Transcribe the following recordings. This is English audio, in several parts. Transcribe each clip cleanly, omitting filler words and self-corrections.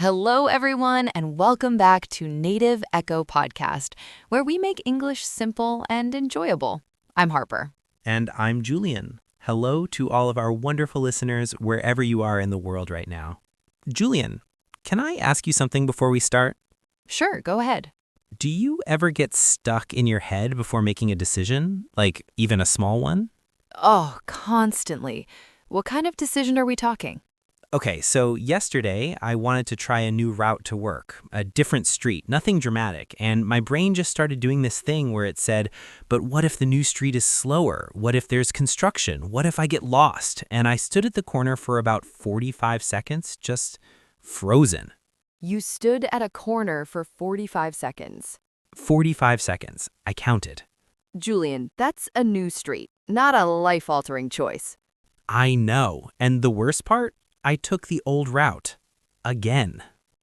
Hello, everyone, and welcome back to Native Echo Podcast, where we make English simple and enjoyable. I'm Harper. And I'm Julian. Hello to all of our wonderful listeners wherever you are in the world right now. Julian, can I ask you something before we start? Sure, go ahead. Do you ever get stuck in your head before making a decision, like even a small one? Oh, constantly. What kind of decision are we talking? Okay, so yesterday I wanted to try a new route to work, a different street, nothing dramatic, and my brain just started doing this thing where it said, but what if the new street is slower? What if there's construction? What if I get lost? And I stood at the corner for about 45 seconds, just frozen. You stood at a corner for 45 seconds. 45 seconds. I counted. Julian, that's a new street, not a life-altering choice. I know. And the worst part? I took the old route. Again.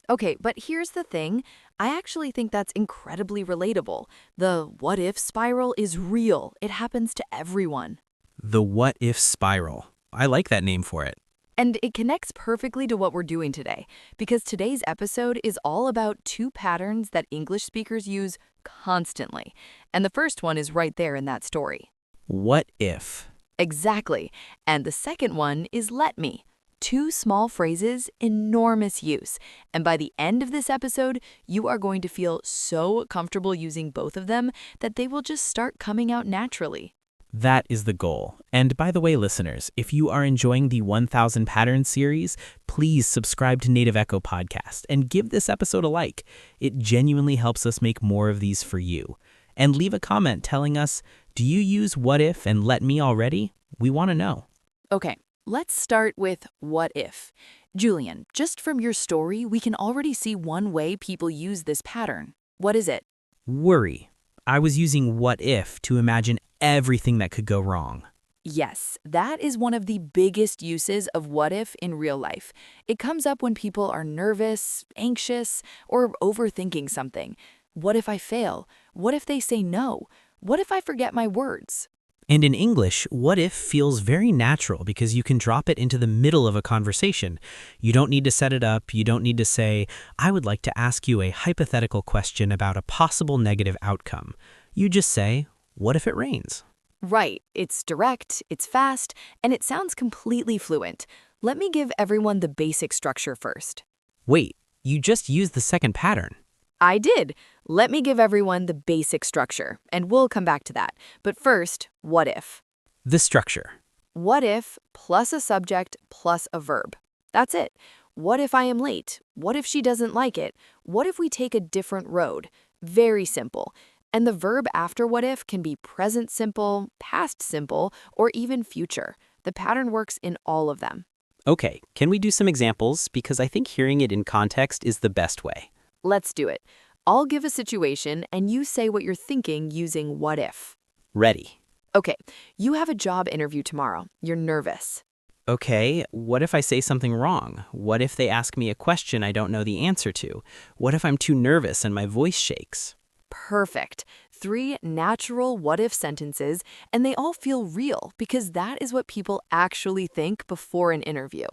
Okay, but here's the thing. I actually think that's incredibly relatable. The what-if spiral is real. It happens to everyone. The what-if spiral. I like that name for it. And it connects perfectly to what we're doing today, because today's episode is all about two patterns that English speakers use constantly. And the first one is right there in that story. What if? Exactly. And the second one is let me. Two small phrases, enormous use. And by the end of this episode, you are going to feel so comfortable using both of them that they will just start coming out naturally. That is the goal. And by the way, listeners, if you are enjoying the 1000 Patterns series, please subscribe to Native Echo Podcast and give this episode a like. It genuinely helps us make more of these for you. And leave a comment telling us, do you use what if and let me already? We want to know. Okay, let's start with what if. Julian, just from your story, we can already see one way people use this pattern. What is it? Worry. I was using what if to imagine everything that could go wrong. Yes, that is one of the biggest uses of what if in real life. It comes up when people are nervous, anxious, or overthinking something. What if I fail? What if they say no? What if I forget my words? And in English, what if feels very natural because you can drop it into the middle of a conversation. You don't need to set it up. You don't need to say, I would like to ask you a hypothetical question about a possible negative outcome. You just say, what if it rains? Right. It's direct, it's fast, and it sounds completely fluent. Let me give everyone the basic structure first. Wait, you just used the second pattern. I did. Let me give everyone the basic structure, and we'll come back to that. But first, what if? The structure. What if plus a subject plus a verb. That's it. What if I am late? What if she doesn't like it? What if we take a different road? Very simple. And the verb after what if can be present simple, past simple, or even future. The pattern works in all of them. Okay, can we do some examples? Because I think hearing it in context is the best way. Let's do it. I'll give a situation and you say what you're thinking using what if. Ready. Okay, you have a job interview tomorrow. You're nervous. Okay, what if I say something wrong? What if they ask me a question I don't know the answer to? What if I'm too nervous and my voice shakes? Perfect. 3 natural what if sentences, and they all feel real because that is what people actually think before an interview.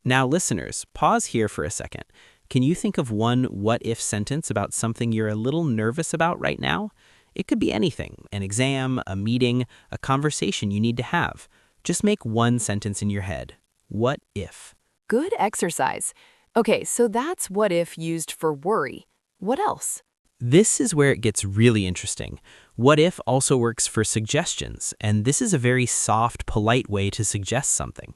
Now, listeners, pause here for a second. Can you think of one what-if sentence about something you're a little nervous about right now? It could be anything, an exam, a meeting, a conversation you need to have. Just make one sentence in your head. What if? Good exercise. Okay, so that's what if used for worry. What else? This is where it gets really interesting. What if also works for suggestions, and this is a very soft, polite way to suggest something.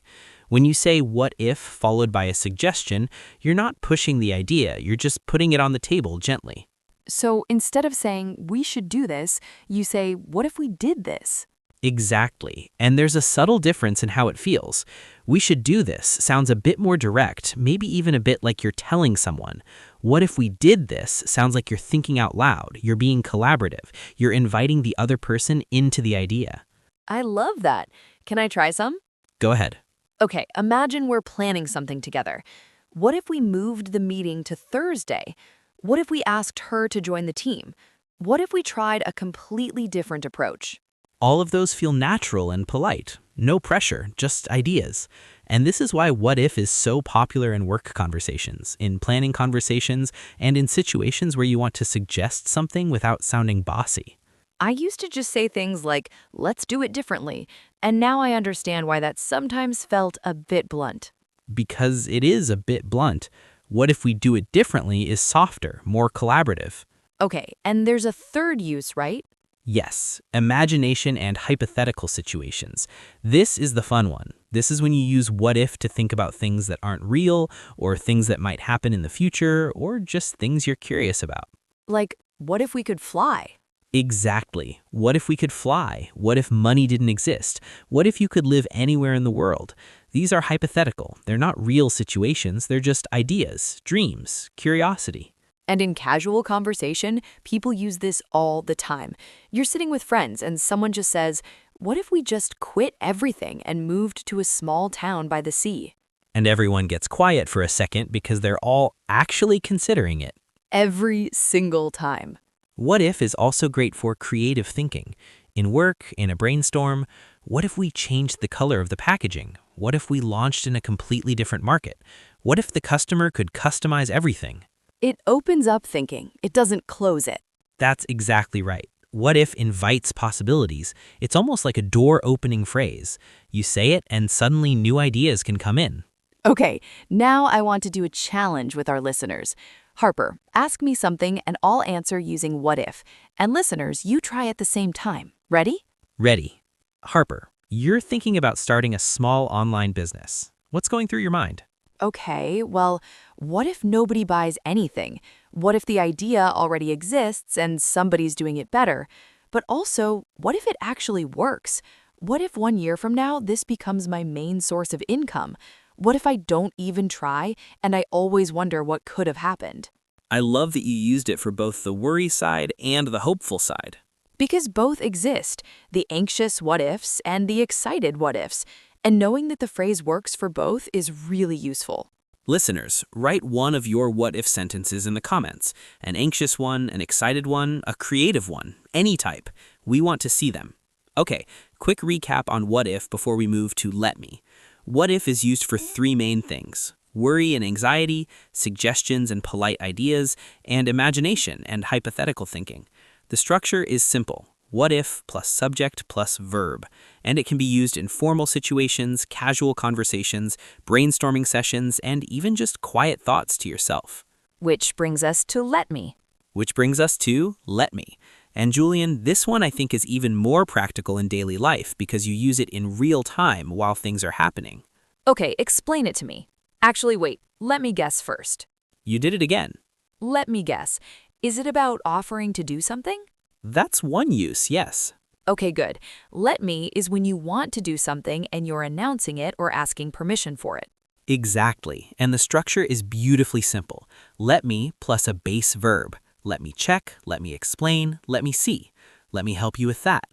When you say what if followed by a suggestion, you're not pushing the idea, you're just putting it on the table gently. So instead of saying, we should do this, you say, what if we did this? Exactly. And there's a subtle difference in how it feels. We should do this sounds a bit more direct, maybe even a bit like you're telling someone. What if we did this sounds like you're thinking out loud, you're being collaborative, you're inviting the other person into the idea. I love that. Can I try some? Go ahead. Okay, imagine we're planning something together. What if we moved the meeting to Thursday? What if we asked her to join the team? What if we tried a completely different approach? All of those feel natural and polite. No pressure, just ideas. And this is why what if is so popular in work conversations, in planning conversations, and in situations where you want to suggest something without sounding bossy. I used to just say things like, let's do it differently, and now I understand why that sometimes felt a bit blunt. Because it is a bit blunt. What if we do it differently is softer, more collaborative. Okay, and there's a third use, right? Yes, imagination and hypothetical situations. This is the fun one. This is when you use what if to think about things that aren't real, or things that might happen in the future, or just things you're curious about. Like, what if we could fly? Exactly. What if we could fly? What if money didn't exist? What if you could live anywhere in the world? These are hypothetical. They're not real situations. They're just ideas, dreams, curiosity. And in casual conversation, people use this all the time. You're sitting with friends and someone just says, what if we just quit everything and moved to a small town by the sea? And everyone gets quiet for a second because they're all actually considering it. Every single time. What if is also great for creative thinking. In work, in a brainstorm, what if we changed the color of the packaging? What if we launched in a completely different market? What if the customer could customize everything? It opens up thinking. It doesn't close it. That's exactly right. What if invites possibilities. It's almost like a door-opening phrase. You say it and suddenly new ideas can come in. Okay, now I want to do a challenge with our listeners. Harper, ask me something and I'll answer using what if. And listeners, you try at the same time. Ready? Ready. Harper, you're thinking about starting a small online business. What's going through your mind? Okay, well, what if nobody buys anything? What if the idea already exists and somebody's doing it better? But also, what if it actually works? What if 1 year from now this becomes my main source of income? What if I don't even try and I always wonder what could have happened? I love that you used it for both the worry side and the hopeful side. Because both exist, the anxious what ifs and the excited what ifs. And knowing that the phrase works for both is really useful. Listeners, write one of your what-if sentences in the comments. An anxious one, an excited one, a creative one, any type. We want to see them. Okay, quick recap on what if before we move to let me. What if is used for three main things: worry and anxiety, suggestions and polite ideas, and imagination and hypothetical thinking. The structure is simple. What if plus subject plus verb, and it can be used in formal situations, casual conversations, brainstorming sessions, and even just quiet thoughts to yourself. Which brings us to let me. Which brings us to let me. And Julian, this one I think is even more practical in daily life because you use it in real time while things are happening. Okay, explain it to me. Actually, wait, let me guess first. You did it again. Let me guess. Is it about offering to do something? That's one use, yes. Okay, good. Let me is when you want to do something and you're announcing it or asking permission for it. Exactly, and the structure is beautifully simple. Let me plus a base verb. Let me check, let me explain, let me see. Let me help you with that.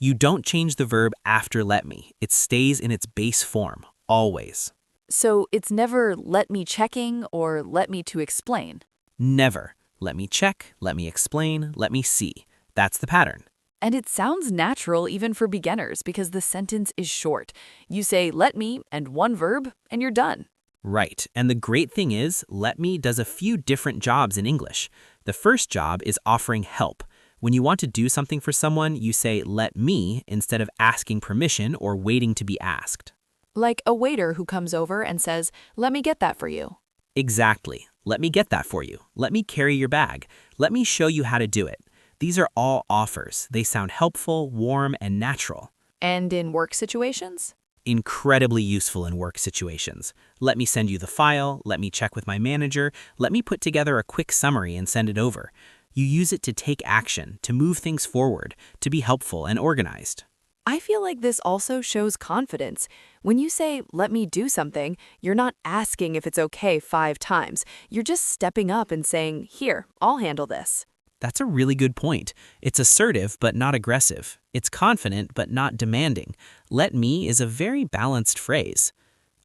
You don't change the verb after let me. It stays in its base form, always. So it's never let me checking or let me to explain. Never. Let me check, let me explain, let me see. That's the pattern. And it sounds natural even for beginners because the sentence is short. You say let me and one verb and you're done. Right, and the great thing is, let me does a few different jobs in English. The first job is offering help. When you want to do something for someone, you say let me instead of asking permission or waiting to be asked. Like a waiter who comes over and says, let me get that for you. Exactly. Let me get that for you. Let me carry your bag. Let me show you how to do it. These are all offers. They sound helpful, warm, and natural. And in work situations? Incredibly useful in work situations. Let me send you the file. Let me check with my manager. Let me put together a quick summary and send it over. You use it to take action, to move things forward, to be helpful and organized. I feel like this also shows confidence. When you say, let me do something, you're not asking if it's okay 5 times. You're just stepping up and saying, here, I'll handle this. That's a really good point. It's assertive but not aggressive. It's confident but not demanding. Let me is a very balanced phrase.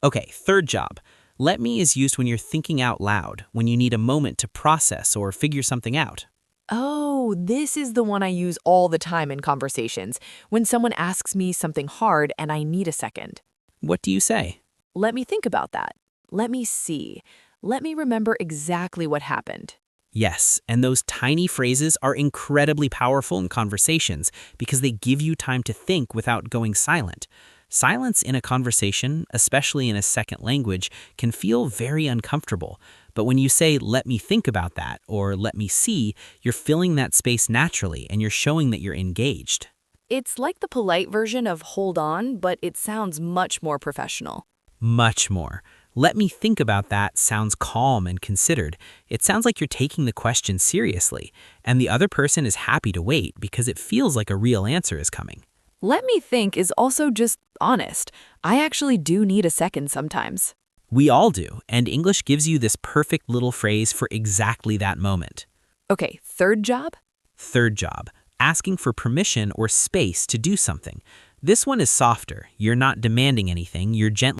Okay, third job. Let me is used when you're thinking out loud, when you need a moment to process or figure something out. Oh, this is the one I use all the time in conversations, when someone asks me something hard and I need a second. What do you say? Let me think about that. Let me see. Let me remember exactly what happened. Yes, and those tiny phrases are incredibly powerful in conversations because they give you time to think without going silent. Silence in a conversation, especially in a second language, can feel very uncomfortable. But when you say, let me think about that, or let me see, you're filling that space naturally and you're showing that you're engaged. It's like the polite version of hold on, but it sounds much more professional. Much more. Let me think about that sounds calm and considered. It sounds like you're taking the question seriously, and the other person is happy to wait because it feels like a real answer is coming. Let me think is also just honest. I actually do need a second sometimes. We all do, and English gives you this perfect little phrase for exactly that moment. Okay, third job? Third job, asking for permission or space to do something. This one is softer. You're not demanding anything, you're gently